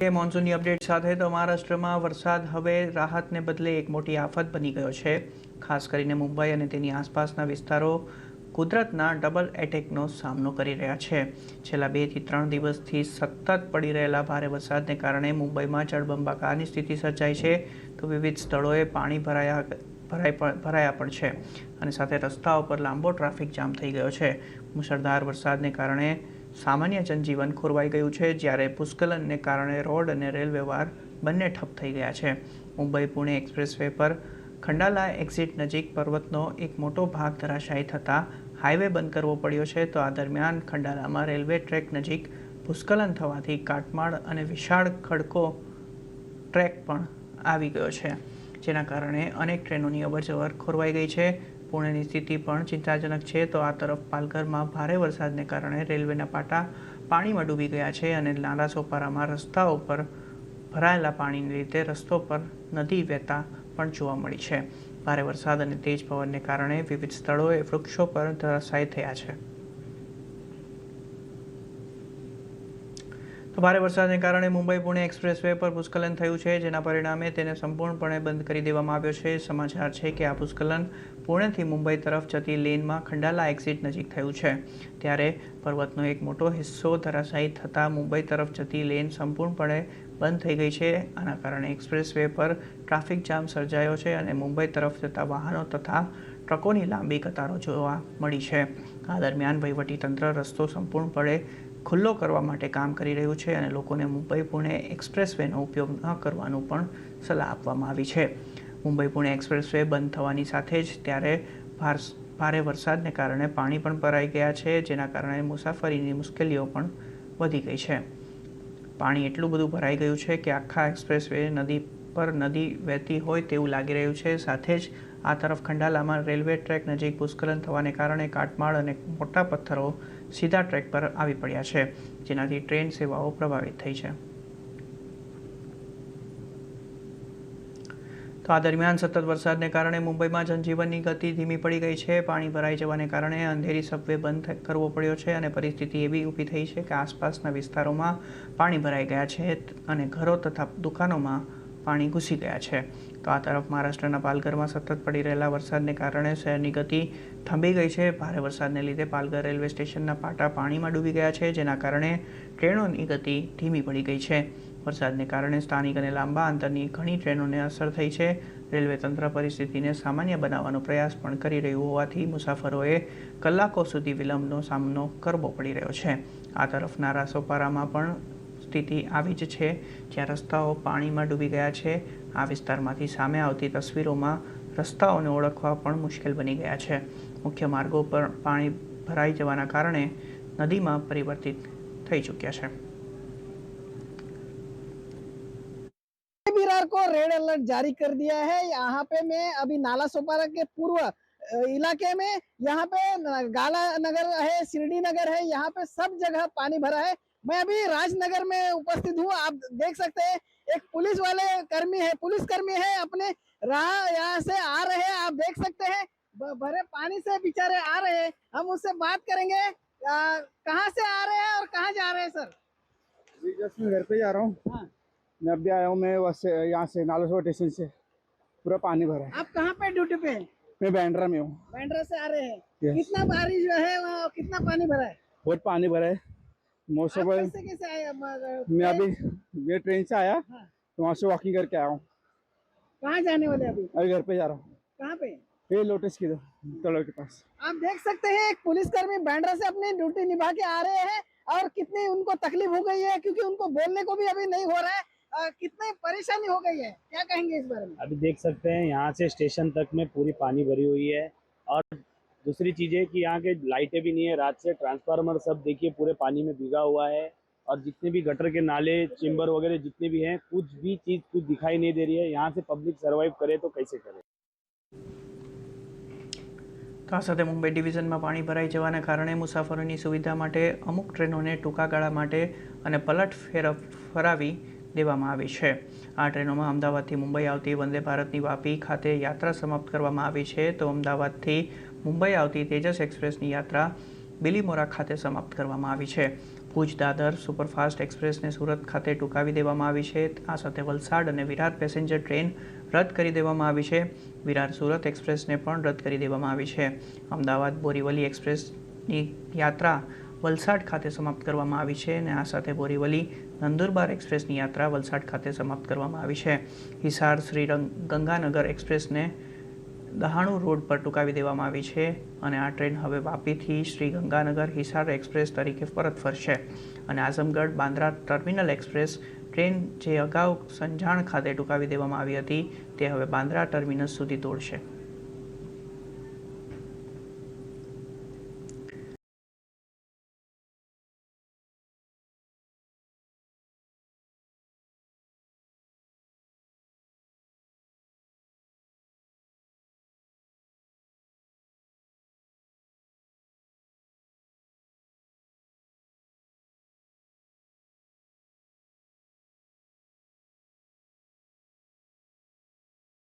મોન્સૂનની અપડેટ સાથે તો મહારાષ્ટ્રમાં વરસાદ હવે રાહતને બદલે એક મોટી આફત બની ગયો છે। ખાસ કરીને મુંબઈ અને તેની આસપાસના વિસ્તારો કુદરતના ડબલ એટેકનો સામનો કરી રહ્યા છે। છેલ્લા 2 થી 3 દિવસથી સતત પડી રહેલા ભારે વરસાદને કારણે મુંબઈમાં જળબંબાકારની સ્થિતિ સર્જાઈ છે, તો વિવિધ સ્થળોએ પાણી ભરાયા પણ છે અને સાથે રસ્તાઓ પર લાંબો ટ્રાફિક જામ થઈ ગયો છે। મુશળધાર વરસાદને કારણે સામાન્ય જનજીવન ખોરવાઈ ગયું છે, જ્યારે ભૂસ્ખલનને કારણે રોડ અને રેલ વ્યવહાર બંને ઠપ થઈ ગયા છે। મુંબઈ પુણે એક્સપ્રેસવે પર ખંડાલા એક્ઝિટ નજીક પર્વતનો એક મોટો ભાગ ધરાશાયી થતાં હાઈવે બંધ કરવો પડ્યો છે, તો આ દરમિયાન ખંડાલામાં રેલવે ટ્રેક નજીક ભૂસ્ખલન થવાથી કાટમાળ અને વિશાળ ખડકો ટ્રેક પણ આવી ગયો છે, જેના કારણે અનેક ટ્રેનોની અવરજવર ખોરવાઈ ગઈ છે। પુણેની સ્થિતિ પણ ચિંતાજનક છે, તો આ તરફ પાલઘરમાં ભારે વરસાદને કારણે રેલવેના પાટા પાણીમાં ડૂબી ગયા છે અને નાલાસોપારામાં રસ્તાઓ પર ભરાયેલા પાણીને લીધે રસ્તો પર નદી વહેતા પણ જોવા મળી છે। ભારે વરસાદ અને તેજ પવનને કારણે વિવિધ સ્થળોએ વૃક્ષો પર ધરાશાયી થયા છે। તો ભારે વરસાદને કારણે મુંબઈ પુણે એક્સપ્રેસવે પર ભૂસ્ખલન થયું છે, જેના પરિણામે તેને સંપૂર્ણપણે બંધ કરી દેવામાં આવ્યો છે। સમાચાર છે કે આ ભૂસ્ખલન પુણેથી મુંબઈ તરફ જતી લેનમાં ખંડાલા એક્ઝિટ નજીક થયું છે, ત્યારે પર્વતનો એક મોટો હિસ્સો ધરાશાયી થતાં મુંબઈ તરફ જતી લેન સંપૂર્ણપણે બંધ થઈ ગઈ છે। આના કારણે એક્સપ્રેસવે પર ટ્રાફિક જામ સર્જાયો છે અને મુંબઈ તરફ જતા વાહનો તથા ટ્રકોની લાંબી કતારો જોવા મળી છે। આ દરમિયાન વહીવટીતંત્ર રસ્તો સંપૂર્ણપણે ખુલ્લો કરવા માટે કામ કરી રહ્યું છે અને લોકોને મુંબઈ પુણે એક્સપ્રેસવેનો ઉપયોગ ન કરવાનું પણ સલાહ આપવામાં આવી છે। મુંબઈ પુણે એક્સપ્રેસવે બંધ થવાની સાથે જ ત્યારે ભારે વરસાદને કારણે પાણી પણ ભરાઈ ગયા છે, જેના કારણે મુસાફરીની મુશ્કેલીઓ પણ વધી ગઈ છે। પાણી એટલું બધું ભરાઈ ગયું છે કે આખા એક્સપ્રેસવે નદી વહેતી હોય તેવું લાગી રહ્યું છે। સાથે જ આ તરફ ખંડાલામાં રેલવે ટ્રેક નજીક ભૂસ્ખલન થવાને કારણે કાટમાળ અને મોટા પથ્થરો સીધા ટ્રેક પર આવી પડ્યા છે, જેનાથી ટ્રેન સેવાઓ પ્રભાવિત થઈ છે। તો આ દરમિયાન સતત વરસાદને કારણે મુંબઈમાં જનજીવનની ગતિ ધીમી પડી ગઈ છે। પાણી ભરાઈ જવાને કારણે અંધેરી સબવે બંધ કરવો પડ્યો છે અને પરિસ્થિતિ એવી ઊભી થઈ છે કે આસપાસના વિસ્તારોમાં પાણી ભરાઈ ગયા છે અને ઘરો તથા દુકાનોમાં પાણી ઘૂસી ગયા છે। તો આ તરફ મહારાષ્ટ્રના પાલઘરમાં સતત પડી રહેલા વરસાદને કારણે શહેરની ગતિ થંભી ગઈ છે। ભારે વરસાદને લીધે પાલઘર રેલવે સ્ટેશનના પાટા પાણીમાં ડૂબી ગયા છે, જેના કારણે ટ્રેનોની ગતિ ધીમી પડી ગઈ છે। વરસાદને કારણે સ્થાનિક અને લાંબા અંતરની ઘણી ટ્રેનોને અસર થઈ છે। રેલવે તંત્ર પરિસ્થિતિને સામાન્ય બનાવવાનો પ્રયાસ પણ કરી રહ્યું હોવાથી મુસાફરોએ કલાકો સુધી વિલંબનો સામનો કરવો પડી રહ્યો છે। આ તરફ નાલાસોપારામાં પણ સ્થિતિ આવી જ છે, જ્યાં રસ્તાઓ પાણીમાં ડૂબી ગયા છે। આ વિસ્તારમાંથી સામે આવતી તસવીરોમાં રસ્તાઓને ઓળખવા પણ મુશ્કેલ બની ગયા છે। મુખ્ય માર્ગો પર પાણી ભરાઈ જવાના કારણે નદીમાં પરિવર્તિત થઈ ચૂક્યા છે। बिहार को रेड अलर्ट जारी कर दिया है। यहाँ पे मैं अभी नालासोपारा के पूर्व इलाके में, यहाँ पे गाला नगर है, शिरडी नगर है, यहाँ पे सब जगह पानी भरा है। मैं अभी राजनगर में उपस्थित हूँ। आप देख सकते हैं एक पुलिस वाले पुलिसकर्मी है, अपने राह यहाँ से आ रहे हैं। आप देख सकते हैं भरे पानी से बेचारे आ रहे हैं। हम उससे बात करेंगे कहाँ से आ रहे हैं और कहाँ जा रहे हैं सर? जस्ट मैं घर पे जा रहा हूँ। हाँ। मैं अभी आया हूँ, मैं वैसे यहाँ से नालासोपारा स्टेशन से पूरा पानी भरा है। आप कहाँ पे ड्यूटी पे हैं? मैं बैंड्रा में हूँ। बैंड्रा से आ रहे हैं। Yes. कितना बारिश जो है वहाँ कितना पानी भरा है? बहुत पानी भरा है। मोस्ट ऑफ कैसे आए? मैं ट्रेन से आया। हाँ। तो वहाँ से वॉकिंग करके आया हूँ। कहाँ जाने वाले अभी घर पे जा रहा हूँ। कहाँ पे? ये लोटस की तलाव के पास। आप देख सकते हैं एक पुलिसकर्मी बैंड्रा से अपनी ड्यूटी निभा के आ रहे हैं और कितनी उनको तकलीफ हो गई है, क्योंकि उनको बोलने को भी अभी नहीं हो रहा है। कितनी परेशानी हो गई है, क्या कहेंगे इस बारे में? अभी देख सकते हैं यहाँ से स्टेशन तक में पूरी पानी भरी हुई है। और दूसरी चीज़ है कि यहाँ के लाइटें भी नहीं है। रात से ट्रांसफार्मर सब देखिए पूरे पानी में भीगा हुआ है। और जितने भी गटर के नाले चेम्बर वगैरह जितने भी हैं, कुछ भी चीज़ कुछ दिखाई नहीं दे रही है। यहाँ से पब्लिक सर्वाइव करे तो कैसे करे? તો આ સાથે મુંબઈ ડિવિઝનમાં પાણી ભરાઈ જવાના કારણે મુસાફરોની સુવિધા માટે અમુક ટ્રેનોને ટૂંકા ગાળા માટે અને પલટ ફરાવી દેવામાં આવી છે। આ ટ્રેનોમાં અમદાવાદથી મુંબઈ આવતી વંદે ભારતની વાપી ખાતે યાત્રા સમાપ્ત કરવામાં આવી છે, તો અમદાવાદથી મુંબઈ આવતી તેજસ એક્સપ્રેસની યાત્રા બિલીમોરા ખાતે સમાપ્ત કરવામાં આવી છે। ભુજ દાદર સુપરફાસ્ટ એક્સપ્રેસને સુરત ખાતે ટૂંકાવી દેવામાં આવી છે. આ સાથે વલસાડ અને વિરાર પેસેન્જર ટ્રેન રદ કરી દેવામાં આવી છે. વિરાર સુરત એક્સપ્રેસને પણ રદ કરી દેવામાં આવી છે. અમદાવાદ બોરીવલી એક્સપ્રેસની યાત્રા વલસાડ ખાતે સમાપ્ત કરવામાં આવી છે અને આ સાથે બોરીવલી નંદુરબાર એક્સપ્રેસની યાત્રા વલસાડ ખાતે સમાપ્ત કરવામાં આવી છે. હિસાર શ્રી ગંગાનગર એક્સપ્રેસને દહાણુ રોડ પર ટૂંકાવી દેવામાં આવી છે અને આ ટ્રેન હવે વાપીથી શ્રી ગંગાનગર હિસાર એક્સપ્રેસ તરીકે પરત ફરશે અને Azamgarh Bandra terminal express train જે અગાઉ સંજાણ ખાતે ટૂંકાવી દેવામાં આવી હતી તે હવે બાંદ્રા ટર્મિનસ સુધી દોડશે.